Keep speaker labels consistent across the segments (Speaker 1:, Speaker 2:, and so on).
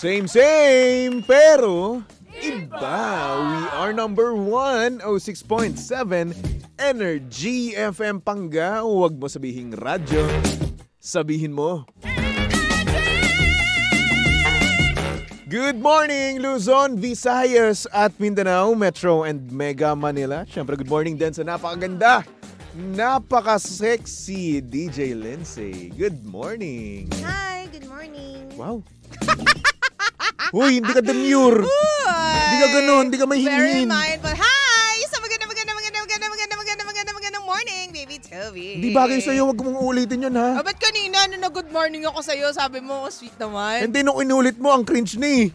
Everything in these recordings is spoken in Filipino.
Speaker 1: Same, pero iba. We are number 106.7 Energy FM Pangga. Huwag mo sabihing radyo. Sabihin mo. Good morning, Luzon, Visayas at Mindanao, Metro and Mega Manila. Siyempre, good morning din sa napakaganda, napaka-sexy DJ Lindsay. Good morning.
Speaker 2: Hi, good morning.
Speaker 1: Wow. Uy, hindi ka demure. Hindi ka ganun, hindi ka mahingin.
Speaker 2: Very mindful. Hi! So magandang morning, baby Toby.
Speaker 1: Hindi bagay sa'yo, wag mong ulitin yun, ha?
Speaker 2: Ba't kanina, nung good morning ako sa'yo, sabi mo, sweet naman.
Speaker 1: Hindi, nung inulit mo, ang cringe na eh.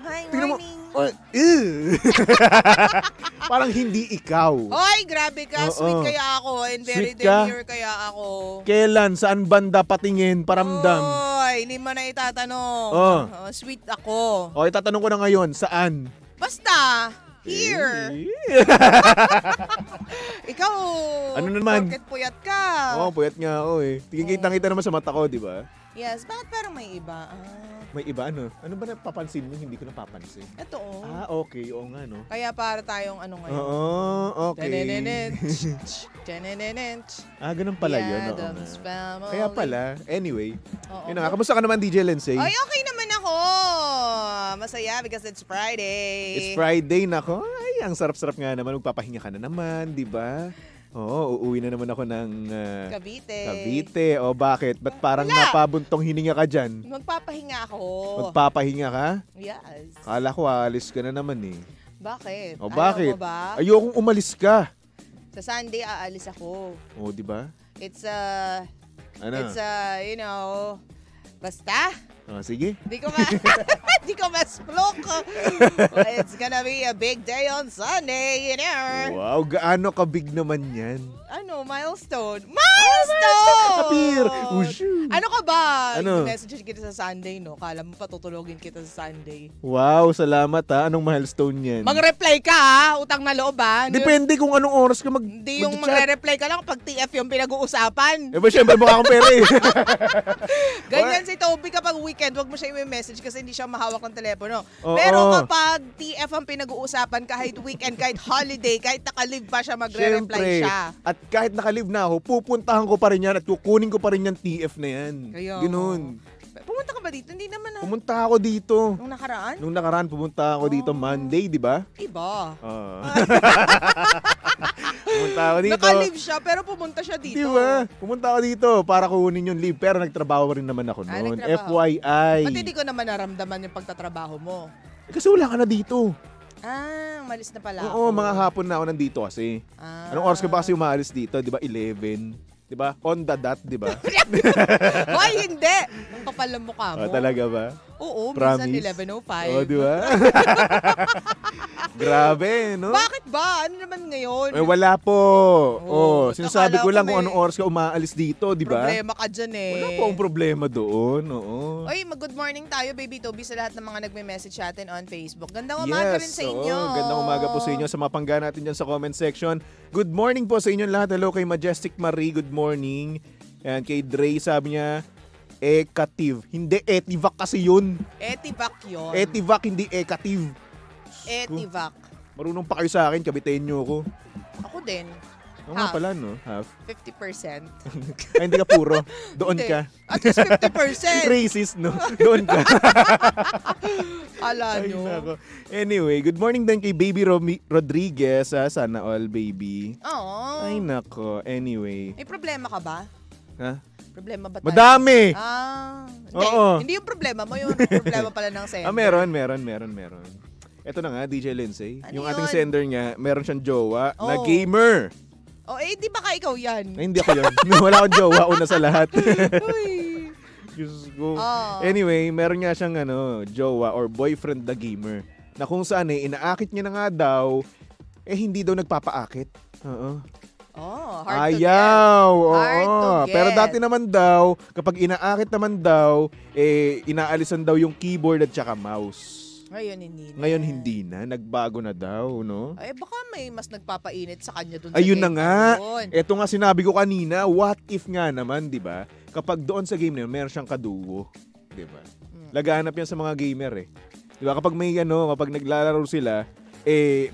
Speaker 2: Hi,
Speaker 1: Tingnan
Speaker 2: morning.
Speaker 1: Parang hindi ikaw.
Speaker 2: Oy, grabe ka. Sweet kaya ako and very
Speaker 1: Sweet ka?
Speaker 2: demure kaya ako.
Speaker 1: Kailan? Saan banda patingin? Paramdam?
Speaker 2: Oy, hindi mo na itatanong. Sweet ako.
Speaker 1: O, itatanong ko na ngayon, saan?
Speaker 2: Basta, here. Ikaw,
Speaker 1: Ano naman?
Speaker 2: porket puyat ka.
Speaker 1: Oo, puyat nga ako eh. Kitang-kita naman sa mata ko, di ba?
Speaker 2: Yes, bakit parang may iba?
Speaker 1: May iba ano? Ano ba napapansin mo? Hindi ko napapansin.
Speaker 2: Ito oh.
Speaker 1: Okay. Oo nga, no?
Speaker 2: Kaya para tayong ano ngayon.
Speaker 1: Oo, okay. Ganun pala yun. Oo nga. Kaya pala. Anyway. Yun na nga. Kamusta ka naman, DJ Lindsay?
Speaker 2: Ay, okay naman ako. Masaya because it's Friday.
Speaker 1: It's Friday, nako. Ay, ang sarap-sarap nga naman. Magpapahinga ka na naman, di ba? Oo, uuwi na naman ako ng Cavite. O bakit? Ba't parang napabuntong hininga ka dyan?
Speaker 2: Magpapahinga ako.
Speaker 1: Magpapahinga ka?
Speaker 2: Yes.
Speaker 1: Kala ko aalis ka na naman eh.
Speaker 2: Bakit?
Speaker 1: O bakit?
Speaker 2: Ayaw mo ba?
Speaker 1: Ayokong umalis ka.
Speaker 2: Sa Sunday aalis ako.
Speaker 1: O, di ba?
Speaker 2: It's
Speaker 1: Ano?
Speaker 2: basta.
Speaker 1: Sige.
Speaker 2: Di ko ma-splok. It's gonna be a big day on Sunday, you know.
Speaker 1: Wow, gaano kabig naman yan?
Speaker 2: Ano, milestone? Milestone!
Speaker 1: Kapir!
Speaker 2: Ano ka ba?
Speaker 1: Ano?
Speaker 2: I-message kita sa Sunday, no? Kala mo patutulogin kita sa Sunday.
Speaker 1: Wow, salamat ha. Anong milestone yan?
Speaker 2: Mag-reply ka ha? Utang na loob ha?
Speaker 1: Depende kung anong oras ka
Speaker 2: Hindi yung
Speaker 1: mag-chat.
Speaker 2: magre-reply ka lang pag TF yung pinag-uusapan.
Speaker 1: Eh ba syempre mukha akong pera eh.
Speaker 2: Ganyan si Toby kapag weekend, wag mo siya i-message kasi hindi siya mahawak ng telepono.
Speaker 1: Oo.
Speaker 2: Pero kapag TF ang pinag-uusapan, kahit weekend, kahit holiday, kahit naka-live pa siya, magre-reply
Speaker 1: Syempre.
Speaker 2: siya.
Speaker 1: At kahit nakalive na ako, pupuntahan ko pa rin yan at kukunin ko pa rin yung TF na yan.
Speaker 2: Kaya,
Speaker 1: Ganun.
Speaker 2: Pumunta ka ba dito? Hindi naman na.
Speaker 1: Pumunta ako dito.
Speaker 2: Nung nakaraan?
Speaker 1: Nung nakaraan, pumunta ako dito Monday, di ba?
Speaker 2: Iba.
Speaker 1: Pumunta ako dito.
Speaker 2: Naka-live siya pero pumunta siya dito.
Speaker 1: Di ba? Pumunta ako dito para kunin yung leave. Pero nagtrabaho rin naman ako noon.
Speaker 2: Nagtrabaho.
Speaker 1: FYI.
Speaker 2: Ba't hindi ko naman naramdaman yung pagtatrabaho mo?
Speaker 1: Kasi wala ka na dito.
Speaker 2: Umalis na pala
Speaker 1: Oo,
Speaker 2: ako.
Speaker 1: mga hapon na ako nandito kasi. Anong oras ka ba kasi umaalis dito? Di ba? 11. Di ba? On the dot, di ba?
Speaker 2: Hoy, hindi! Ang kapal ng mukha mo.
Speaker 1: Talaga ba?
Speaker 2: Oo,
Speaker 1: Promise?
Speaker 2: minsan 11:05.
Speaker 1: Oo, di ba? Grabe, no?
Speaker 2: Bakit ba? Ano naman ngayon?
Speaker 1: Wala po. Sinasabi
Speaker 2: akala
Speaker 1: ko lang
Speaker 2: ko
Speaker 1: kung
Speaker 2: may
Speaker 1: anong oras ka umaalis dito, di ba?
Speaker 2: Problema ka dyan eh.
Speaker 1: Wala po ang problema doon, oo.
Speaker 2: Oy, mag-good morning tayo, Baby Toby, sa lahat ng mga nagme-message natin on Facebook. Gandang umaga rin sa inyo.
Speaker 1: Gandang umaga po sa inyo. Sa mga pangga natin dyan sa comment section. Good morning po sa inyo lahat. Hello kay Majestic Marie, good morning. And kay Dre, sabi niya, Ekative. Hindi, Etivac kasi yun.
Speaker 2: Etivac yun.
Speaker 1: Etivac, hindi Ekative.
Speaker 2: Etivac.
Speaker 1: Marunong pa kayo sa akin, kabitenyo ko.
Speaker 2: Ako din.
Speaker 1: Oo nga pala, no? Half.
Speaker 2: 50%.
Speaker 1: Ay, hindi ka puro. Doon
Speaker 2: Hindi.
Speaker 1: ka.
Speaker 2: At least 50%.
Speaker 1: Racist, no? Doon ka.
Speaker 2: Ala
Speaker 1: Ay,
Speaker 2: nyo.
Speaker 1: nako. Anyway, good morning din kay Baby Rodriguez. Sana all, baby.
Speaker 2: Oo.
Speaker 1: Ay, nako. Anyway.
Speaker 2: May problema ka ba?
Speaker 1: Ha?
Speaker 2: Problema ba tayo?
Speaker 1: Madami!
Speaker 2: Hindi.
Speaker 1: Oo.
Speaker 2: Hindi yung problema mo, yung problema pala ng sender.
Speaker 1: Meron. Ito na nga, DJ Lindsay.
Speaker 2: Ano
Speaker 1: yung
Speaker 2: yun?
Speaker 1: ating sender niya, meron siyang jowa na
Speaker 2: Oh.
Speaker 1: gamer.
Speaker 2: Di ba ka ikaw yan?
Speaker 1: Ay, hindi ako yun. Wala akong jowa, una sa lahat.
Speaker 2: Uy.
Speaker 1: Diyos ko.
Speaker 2: Oh.
Speaker 1: Anyway, meron nga siyang jowa or boyfriend na gamer na kung saan inaakit niya na nga daw, hindi daw nagpapaakit. Oo.
Speaker 2: Hard to
Speaker 1: Ayaw.
Speaker 2: get. Hard to
Speaker 1: Oo.
Speaker 2: get.
Speaker 1: Pero dati naman daw, kapag inaakit naman daw, inaalisan daw yung keyboard at saka mouse. Ngayon hindi na. Nagbago na daw, no?
Speaker 2: Ay, baka may mas nagpapainit sa kanya dun
Speaker 1: Ayun
Speaker 2: sa
Speaker 1: na
Speaker 2: game
Speaker 1: nga.
Speaker 2: yun.
Speaker 1: Ito nga sinabi ko kanina, what if nga naman, di ba? Kapag doon sa game na yun, meron siyang kadugo. Di ba? Laganap yan sa mga gamer eh. Di ba? Kapag kapag naglalaro sila,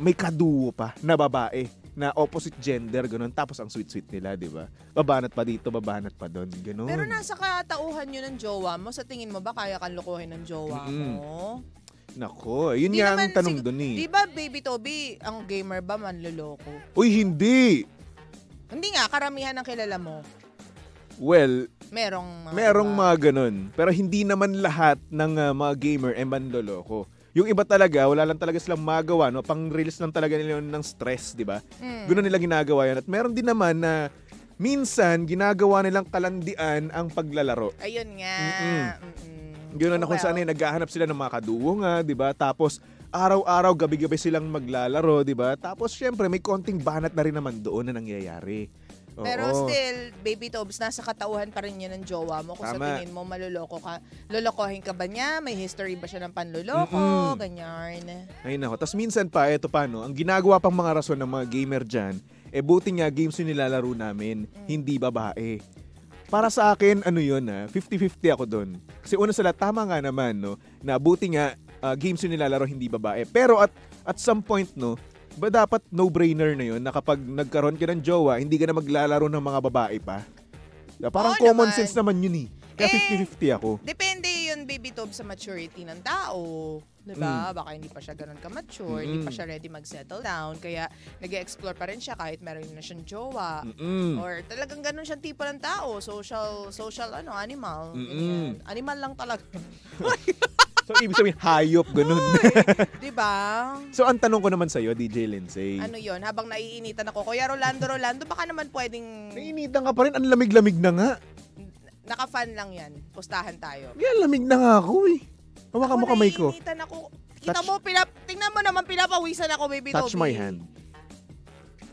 Speaker 1: may kaduo pa na babae na opposite gender, ganun. Tapos ang sweet-sweet nila, di ba? Babanat pa dito, babanat pa doon, ganun.
Speaker 2: Pero nasa katauhan yun ng jowa mo, sa tingin mo ba kaya kang lokohin ng jowa mo?
Speaker 1: Nako, yun
Speaker 2: Di
Speaker 1: nga
Speaker 2: naman,
Speaker 1: ang tanong doon eh.
Speaker 2: Di ba, Baby Toby, ang gamer ba manloloko?
Speaker 1: Uy, hindi!
Speaker 2: Hindi nga, karamihan ng kilala mo.
Speaker 1: Well,
Speaker 2: Merong
Speaker 1: mga ganun. Pero hindi naman lahat ng mga gamer manloloko. Yung iba talaga, wala lang talaga silang magawa, no? Pang-release lang talaga nila yun ng stress, di ba? Ganun nila ginagawa yan. At meron din naman na minsan ginagawa nilang kalandian ang paglalaro.
Speaker 2: Ayun nga.
Speaker 1: Ganoon na kung saan naghahanap sila ng mga kaduo nga, di ba? Tapos araw-araw, gabi-gabi silang maglalaro, di ba? Tapos syempre may konting banat na rin naman doon na nangyayari. Oo.
Speaker 2: Pero still, Baby Tobes, nasa katauhan pa rin yun ng jowa mo. Kung sa tingin mo maluloko ka, lolokohin ka ba niya? May history ba siya ng panluloko? Ganyan.
Speaker 1: Ay nako. Tapos minsan pa, eto pa no, ang ginagawa pang mga rason ng mga gamer dyan, buti nga games yung nilalaro namin, hindi babae. Para sa akin, 50-50 ako doon. Kasi una sa lahat, tama nga naman, no, na buti nga games yung nilalaro, hindi babae. Pero at some point, no, ba dapat no-brainer na yun na kapag nagkaroon ka ng jowa, hindi ka na maglalaro ng mga babae pa? Parang common sense naman yun eh. Kaya 50-50 ako.
Speaker 2: Depende yun, Baby Tob, sa maturity ng tao. Diba? Baka hindi pa siya ganun ka-mature, hindi pa siya ready mag-settle down, kaya nag-explore pa rin siya kahit meron na siyang jowa. Or talagang ganun siyang tipo ng tao, social animal. Animal lang talaga.
Speaker 1: So, ibig sabihin, hayop, ganun.
Speaker 2: Diba?
Speaker 1: So, ang tanong ko naman sa'yo, DJ Lindsay.
Speaker 2: Ano yon? Habang naiinitan ako, Kuya Rolando, baka naman pwedeng...
Speaker 1: Naiinitan ka pa rin, ang lamig-lamig na nga.
Speaker 2: Naka-fan lang yan. Pustahan tayo.
Speaker 1: Yan, lamig na nga ako eh. Hawakan mo kamay ko.
Speaker 2: Naiinitan ako. Kita mo, tingnan mo naman, pinapawisan ako, Baby Toby.
Speaker 1: Touch my hand.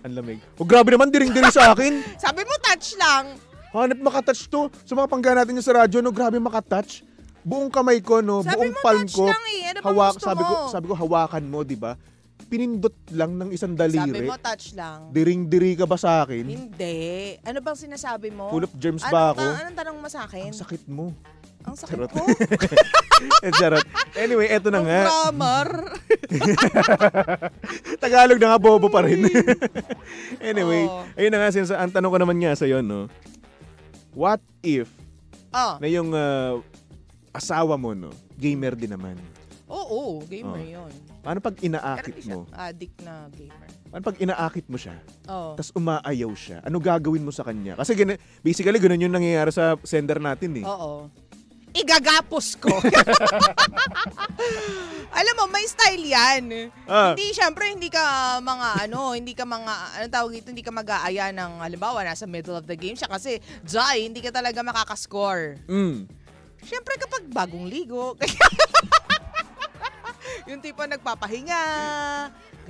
Speaker 1: Ang lamig. Oh, grabe naman, diring-diri sa akin.
Speaker 2: Sabi mo, touch lang.
Speaker 1: Hanap makatouch to. Sa mga pangga natin yung sa radyo, no, grabe makatouch. Buong kamay ko, no,
Speaker 2: sabi
Speaker 1: buong palm ko.
Speaker 2: Lang eh. Ano bang gusto mo?
Speaker 1: Sabi ko, hawakan mo, di ba? Pinindot lang ng isang daliri.
Speaker 2: Sabi mo, touch lang.
Speaker 1: Diring-diri ka ba sa akin?
Speaker 2: Hindi. Ano bang sinasabi mo?
Speaker 1: Full of germs ba ako?
Speaker 2: Anong tanong mo sa akin?
Speaker 1: Ang sakit mo.
Speaker 2: Ang sakit
Speaker 1: Charot.
Speaker 2: ko?
Speaker 1: Charot. Anyway, eto na nga.
Speaker 2: Grammar.
Speaker 1: Tagalog na nga, bobo pa rin. Anyway, ayun na nga, ang tanong ko naman nga sa'yo, no? What if na yung asawa mo, no, gamer din naman?
Speaker 2: Oo, gamer yun.
Speaker 1: Paano pag inaakit mo?
Speaker 2: Addict na gamer.
Speaker 1: Paano pag inaakit mo siya?
Speaker 2: Oo.
Speaker 1: Tapos umaayaw siya. Ano gagawin mo sa kanya? Kasi basically, ganun yung nangyayari sa sender natin eh.
Speaker 2: Oo. Igagapos ko. Alam mo, may style yan. Hindi ka mag-aaya ng, halimbawa, nasa middle of the game siya kasi, hindi ka talaga makakascore. Siyempre, kapag bagong ligo, yung tipo nagpapahinga,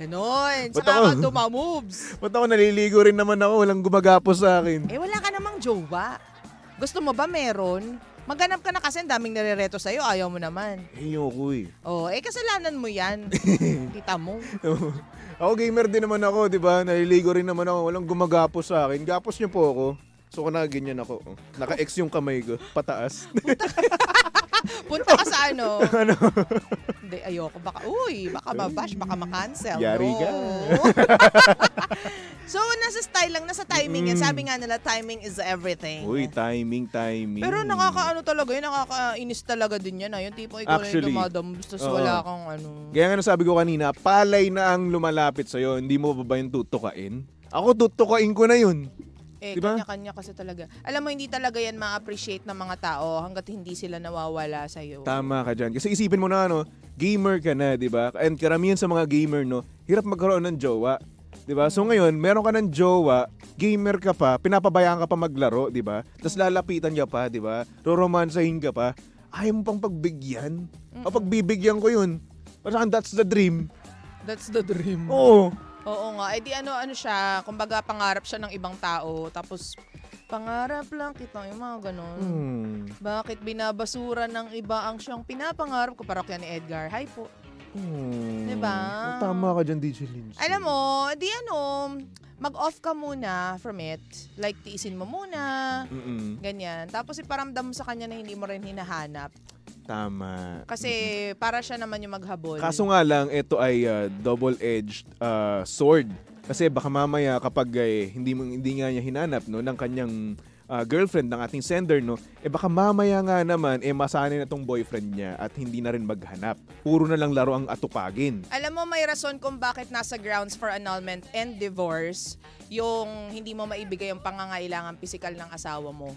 Speaker 2: ganon. Saka ka tumamoves.
Speaker 1: Ba't ako naliligo rin naman ako, walang gumagapos sa akin.
Speaker 2: Wala ka namang jowa. Gusto mo ba meron? Maghanap ka na kasi, daming nare-reto sa'yo, ayaw mo naman.
Speaker 1: Ayoko eh.
Speaker 2: Kasalanan mo yan. Kita mo.
Speaker 1: Ako gamer din naman ako, di ba? Naliligo rin naman ako, walang gumagapos sa akin. Gapos niyo po ako. So, ganyan ako. Naka-X yung kamay ko, pataas.
Speaker 2: Punta ka sa ano? Hindi, ayoko. Baka mabash, baka makancel.
Speaker 1: Yari ka.
Speaker 2: So, nasa style lang, nasa timing yan. Sabi nga nila, timing is everything.
Speaker 1: Uy, timing.
Speaker 2: Pero nakakainis talaga din yan. Yung tipo, ikaw na yung dumadam, tapos wala kang ano.
Speaker 1: Kaya nga sabi ko kanina, palay na ang lumalapit sa'yo, hindi mo ba yung tutukain? Ako tutukain ko na yun. Diba?
Speaker 2: Kanya-kanya kasi talaga. Alam mo, hindi talaga yan ma-appreciate ng mga tao hanggat hindi sila nawawala sa'yo.
Speaker 1: Tama ka dyan. Kasi isipin mo na, gamer ka na, di ba? And karamihan sa mga gamer, hirap magkaroon ng jowa. Di ba? So ngayon, meron ka ng jowa, gamer ka pa, pinapabayaan ka pa maglaro, di ba? Tapos lalapitan ka pa, di ba? Roromansahin ka pa. Ayaw mo pang pagbigyan. O pagbibigyan ko yun. Parang that's the dream.
Speaker 2: That's the dream.
Speaker 1: Oo.
Speaker 2: Oo nga. Ano siya, kumbaga pangarap siya ng ibang tao, tapos pangarap lang kita, yung mga ganon. Bakit binabasura ng iba ang siyang pinapangarap ko? Parokya ni Edgar. Hi po. Diba?
Speaker 1: Tama ka dyan, DJ Lindsay.
Speaker 2: Alam mo, mag-off ka muna from it. Like, tiisin mo muna. Ganyan. Tapos iparamdam mo sa kanya na hindi mo rin hinahanap.
Speaker 1: Tama.
Speaker 2: Kasi para siya naman yung maghabol.
Speaker 1: Kaso nga lang, ito ay double-edged sword. Kasi baka mamaya kapag hindi nga niya hinanap no, ng kanyang girlfriend ng ating sender, no, baka mamaya nga naman masanay na tong boyfriend niya at hindi na rin maghanap. Puro na lang laro ang atupagin.
Speaker 2: Alam mo, may rason kung bakit nasa grounds for annulment and divorce yung hindi mo maibigay yung pangangailangan pisikal ng asawa mo.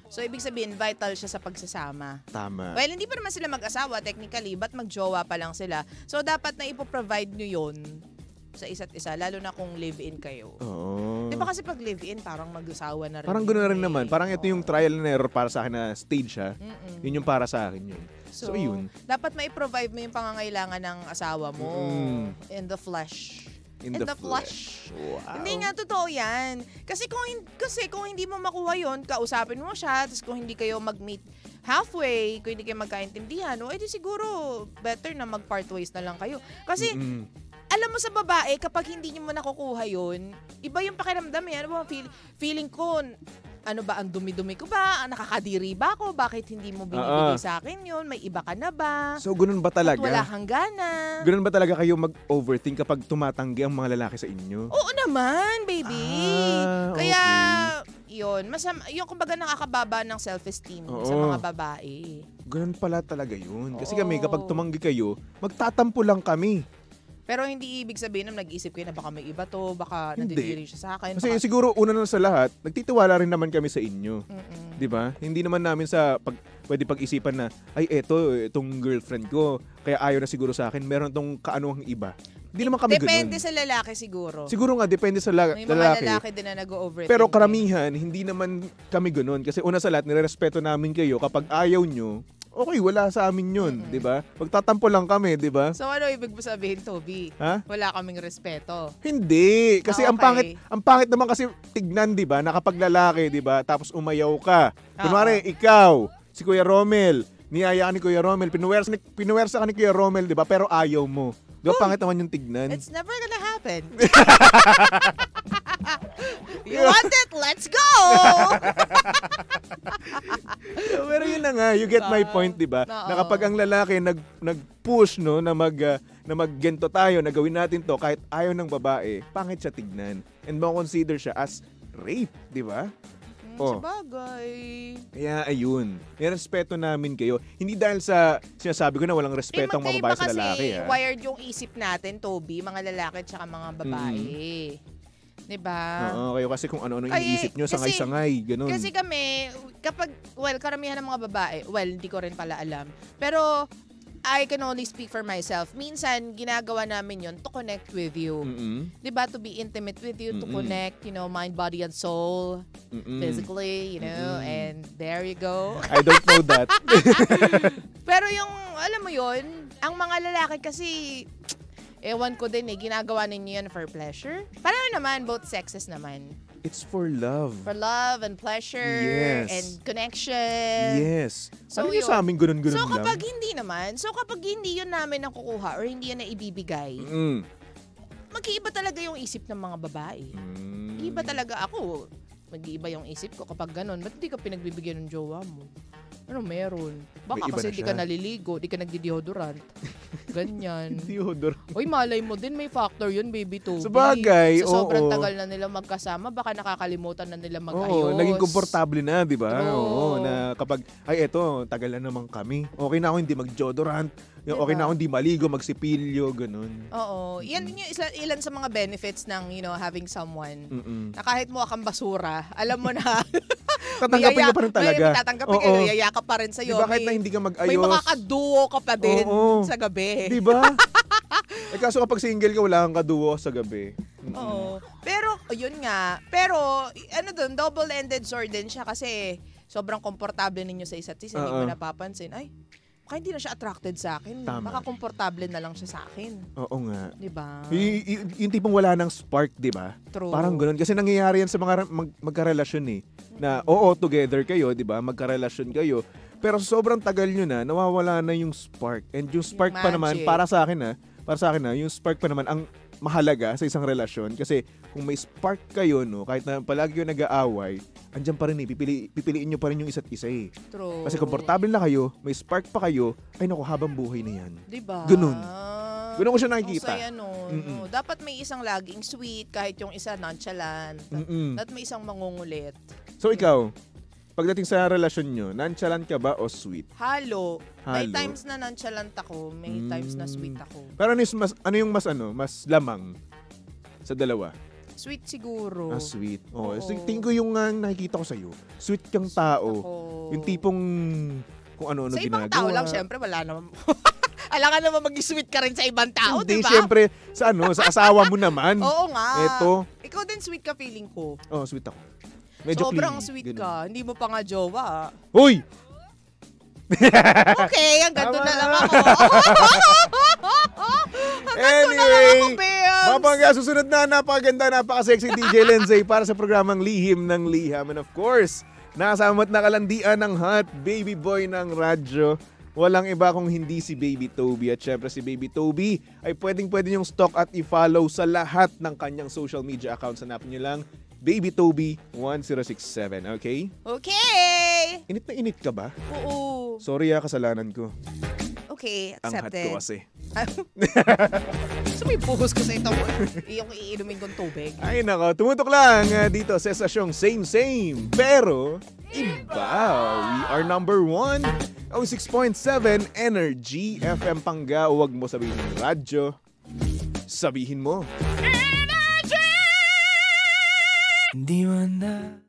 Speaker 2: So, ibig sabihin, vital siya sa pagsasama.
Speaker 1: Tama.
Speaker 2: Well, hindi pa naman sila mag-asawa technically, but magjowa pa lang sila. So, dapat na ipoprovide nyo yun sa isa't isa, lalo na kung live-in kayo.
Speaker 1: Oo.
Speaker 2: Di ba kasi pag live-in, parang mag-asawa na rin.
Speaker 1: Parang gano'n na rin naman. Parang ito yung trial and error para sa akin na stage ha. Yun yung para sa akin yun. So yun.
Speaker 2: Dapat mai-provide mo yung pangangailangan ng asawa mo in the flesh. In the flesh.
Speaker 1: Wow.
Speaker 2: Hindi nga, totoo yan. Kasi kung hindi mo makuha yon, kausapin mo siya, tapos kung hindi kayo mag-meet halfway, kung hindi kayo magkaintindihan, edi siguro better na mag-part ways na lang kayo. Kasi alam mo sa babae, kapag hindi niyo mo nakukuha yun, iba yung pakiramdam eh. Ano ba, feeling ko, ano ba, ang dumi-dumi ko ba? Nakakadiri ba ako? Bakit hindi mo binibigay sa akin yun? May iba ka na ba?
Speaker 1: So, ganun ba talaga?
Speaker 2: At wala kang gana?
Speaker 1: Ganun ba talaga kayo mag-overthink kapag tumatanggi ang mga lalaki sa inyo?
Speaker 2: Oo naman, baby. Kaya, yun, yung kumbaga nakakababa ng self-esteem sa mga babae.
Speaker 1: Ganun pala talaga yun. Kasi kami, kapag tumanggi kayo, magtatampo lang kami.
Speaker 2: Pero hindi ibig sabihin na nag-isip kayo na baka may iba to, baka nandidiri siya sa akin.
Speaker 1: Kasi siguro una na sa lahat, nagtitiwala rin naman kami sa inyo. 'Di ba? Hindi naman namin pwede pag-isipan na ay itong girlfriend ko, kaya ayaw na siguro sa akin, meron tong kaanuhang iba. Hindi naman kami ganoon.
Speaker 2: Depende sa lalaki siguro.
Speaker 1: Siguro nga depende sa lalaki.
Speaker 2: May mga lalaki din na nag-overthink.
Speaker 1: Pero karamihan hindi naman kami ganoon kasi una sa lahat nirerespeto namin kayo kapag ayaw nyo. Okay, wala sa amin yun, di ba? Magtatampo lang kami, di ba?
Speaker 2: So ano ibig mo sabihin, Toby?
Speaker 1: Ha?
Speaker 2: Wala kaming respeto.
Speaker 1: Hindi, kasi
Speaker 2: okay.
Speaker 1: ang pangit naman kasi tignan, di ba? Na kapag lalaki, di ba? Tapos umayaw ka. Kunwari, ikaw, si Kuya Romel, niyaya ka ni Kuya Romel, pinuwersa ka ni Kuya Romel, di ba? Pero ayaw mo. Di ba pangit naman yung tignan?
Speaker 2: It's never gonna happen. You want it? Let's go!
Speaker 1: Pero yun na nga, you get my point, di ba? Na kapag ang lalaki nag-push, no, na maggento tayo, na gawin natin to, kahit ayaw ng babae, pangit siya tignan. And mo-consider siya as rape, di ba?
Speaker 2: Sabagay.
Speaker 1: Kaya ayun, may respeto namin kayo. Hindi dahil sa sinasabi ko na walang respeto ang mga babae sa lalaki.
Speaker 2: Kasi wired yung isip natin, Toby, mga lalaki at saka mga babae. Diba?
Speaker 1: Oo, kayo kasi kung ano-ano iniisip nyo, sangay-sangay, ganun.
Speaker 2: Kasi kami, karamihan ng mga babae, hindi ko rin pala alam. Pero, I can only speak for myself. Minsan, ginagawa namin yun to connect with you. Diba? To be intimate with you, to connect, mind, body, and soul. Physically, and there you go.
Speaker 1: I don't know that.
Speaker 2: Pero yung, alam mo yun, ang mga lalaki kasi, ewan ko din ginagawa ninyo yan for pleasure. Pareho naman, both sexes naman.
Speaker 1: It's for love.
Speaker 2: For love and pleasure.
Speaker 1: Yes.
Speaker 2: And connection.
Speaker 1: Yes.
Speaker 2: So,
Speaker 1: ano yung sa amin ganun-ganun
Speaker 2: lang?
Speaker 1: So
Speaker 2: kapag hindi yun namin nakukuha or hindi yun na ibibigay, mag-iiba talaga yung isip ng mga babae. Iba talaga ako. Mag-iiba yung isip ko kapag ganun. Ba't di ka pinagbibigyan ng jowa mo? Ano meron? Baka kasi di ka naliligo, di ka nagdi-deodorant. Ganyan.
Speaker 1: Deodorant.
Speaker 2: Uy, malay mo din, may factor yun, baby Toby.
Speaker 1: Sabagay,
Speaker 2: Sa sobrang tagal na nila magkasama, baka nakakalimutan na nila mag-ayos.
Speaker 1: Naging komportable na, di ba?
Speaker 2: Oo.
Speaker 1: Na kapag, eto, tagal na naman kami. Okay na ako hindi mag-deodorant. Okay na ako hindi maligo, magsipilyo, ganun.
Speaker 2: Oo. Yan din yung ilan sa mga benefits ng, having someone na kahit mukha kang basura, alam mo na.
Speaker 1: Tatanggapin ka pa rin talaga.
Speaker 2: Tatanggapin ka, yayakap pa rin sa'yo.
Speaker 1: Diba kahit na hindi ka mag-ayos.
Speaker 2: May makakaduo ka pa din sa gabi.
Speaker 1: Diba? Kaso kapag single ka, wala kang kaduo sa gabi.
Speaker 2: Oo. Pero, yun nga. Pero, double-ended sword din siya kasi sobrang komportable ninyo sa isa't isa. Hindi mo napapansin. Ay, baka hindi na siya attracted sa akin.
Speaker 1: Tama.
Speaker 2: Baka komportable na lang siya sa akin.
Speaker 1: Oo nga.
Speaker 2: Diba?
Speaker 1: Yung tipong wala ng spark, diba?
Speaker 2: True.
Speaker 1: Parang ganun. Kasi nangyayari yan sa mga magkarelasyon eh. Na together kayo, diba? Magkarelasyon kayo. Pero sobrang tagal nyo na, nawawala na yung spark. And yung spark pa naman, para sa akin yung spark pa naman, ang mahalaga sa isang relasyon kasi kung may spark kayo, no, kahit na palagi yung nag-aaway, andyan pa rin pipiliin nyo pa rin yung isa't isa eh.
Speaker 2: True.
Speaker 1: Kasi komportable na kayo, may spark pa kayo, ay naku, habang buhay na yan.
Speaker 2: Diba?
Speaker 1: Ganun. Ganun ko siya nakikita.
Speaker 2: Ang saya no. Dapat may isang laging sweet kahit yung isa nonchalant. At may isang mangungulit.
Speaker 1: So ikaw, pagdating sa relasyon nyo, nonchalant ka ba o sweet?
Speaker 2: Halo. May times na nonchalant ako, may times na sweet ako.
Speaker 1: Pero ano yung mas lamang sa dalawa?
Speaker 2: Sweet siguro.
Speaker 1: Sweet.
Speaker 2: Oo.
Speaker 1: Tingin ko yung nakikita ko sa'yo. Sweet kang tao. Yung tipong kung ano-ano
Speaker 2: ginagawa.
Speaker 1: Sa
Speaker 2: ibang tao lang, syempre, wala naman. Alam ka naman mag-sweet ka rin sa ibang tao, di ba?
Speaker 1: Hindi, syempre, sa asawa mo naman.
Speaker 2: Oo nga.
Speaker 1: Eto.
Speaker 2: Ikaw din sweet ka feeling ko.
Speaker 1: Sweet ako. Medyo
Speaker 2: sobrang
Speaker 1: clingy,
Speaker 2: sweet
Speaker 1: ganun.
Speaker 2: ka. Hindi mo pa nga jowa.
Speaker 1: Hoy!
Speaker 2: Okay, hanggang doon na lang ako.
Speaker 1: Anyway, mapangga, susunod na napakaganda, napaka-sexy DJ Lenzay para sa programang Lihim ng Liham. And of course, nakasama at nakalandian ng hot baby boy ng radyo. Walang iba kung hindi si Baby Toby. At syempre si Baby Toby ay pwede yung stalk at i-follow sa lahat ng kanyang social media accounts. Hanapin nyo lang, Baby Toby 1067, okay?
Speaker 2: Okay!
Speaker 1: Init na init ka ba?
Speaker 2: Oo.
Speaker 1: Sorry kasalanan ko.
Speaker 2: Okay,
Speaker 1: Ang hot
Speaker 2: accepted.
Speaker 1: ko kasi.
Speaker 2: So may buhos ko sa ito. Yung iinumin kong tubig.
Speaker 1: Ay nako, tumutok lang dito sa estasyong same, pero iba. We are number 1, 6.7 Energy FM Pangga. Huwag mo sabihin ng radyo. Sabihin mo.
Speaker 3: Di man na